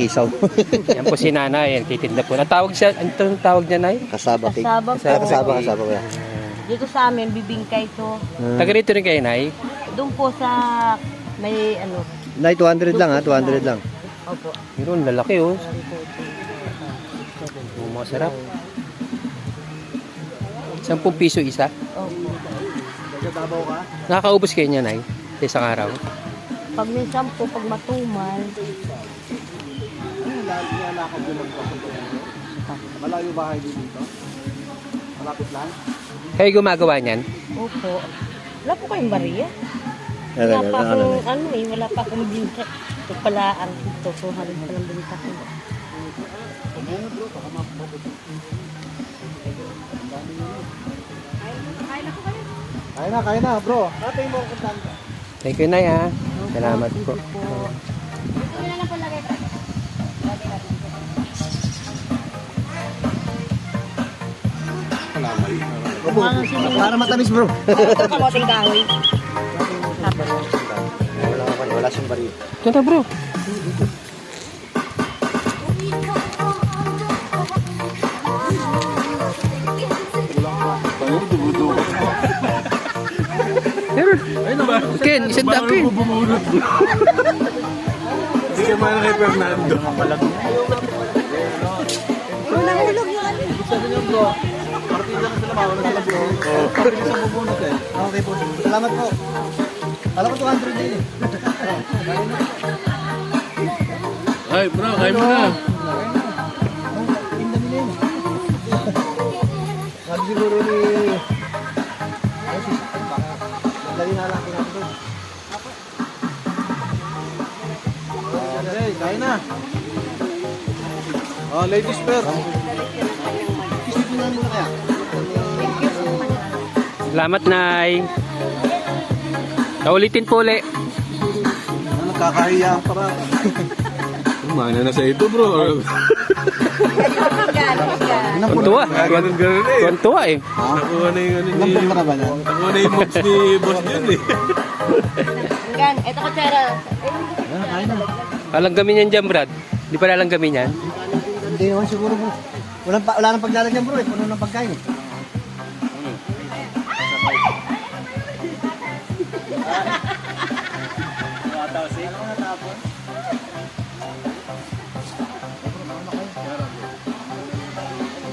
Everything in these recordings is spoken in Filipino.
kisaw. Yan po si nanay. Yan, titinda po. Natawag siya. Ano tawag niya, nay? Kasaba cake. Kasaba po. Kasaba kuya. Dito sa amin, bibingkay to. Taga rito rin kayo, nay? Doon po sa may ano. Nay, 200 lang ha, 200 lang. Opo. Pero ang lalaki, oh. Masarap. 10 piso isa. Opo. Nakakaubos kayo niya, nay? Sa isang araw. Pag minsan po, pag matumal, Malayo bahay dito? Malapit lang? Kayo gumagawa niyan? opo. Wala po kayong bariya. Ano, Wala pa akong ano eh, wala pa akong binta. Ito pala ang ito, 200 pa lang binta ko. Kaya na bro. Natay mo ang kantanta. Thank you, nay, ha? Salamat po. Opo, para matamis bro. Kamoting kahoy. Wala siyang bari. Ito na, bro. Ken, isang dapin. Hindi ka man kay Fernando. Hulog yung ano. Sabi niyo bro, partida na sila mawala sila bro. Pabilis ang bubunot eh. Okay po. Salamat po. Alam ko 200 din eh. Ay, bro, kain mo na. Sabi siguro ni... Dali na lang natin doon. Okay, kain na. Oh, ladies first. Isipin na muna kaya. Salamat, nay. Naulitin po ulit. Nakakahiya para. Mana na sa ito, bro. Tuwan-tuwa. Ganun eh. Tuwan-tuwa, eh. Nakuha na yung ano Ilang ni... pera ba yan? Nakuha na yung mods ni boss yun eh. Gan, ito ko tsara. Kain na. Alanggamin yan dyan, Brad. Di pa lalanggamin yan? Hindi naman siguro bro. Wala nang paglalagyan bro eh. Puno ng pagkain eh.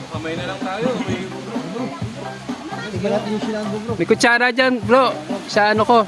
Kamay na lang tayo. May... Tignan natin yung sinanggo bro. May kutsara dyan, bro. Sa ano ko.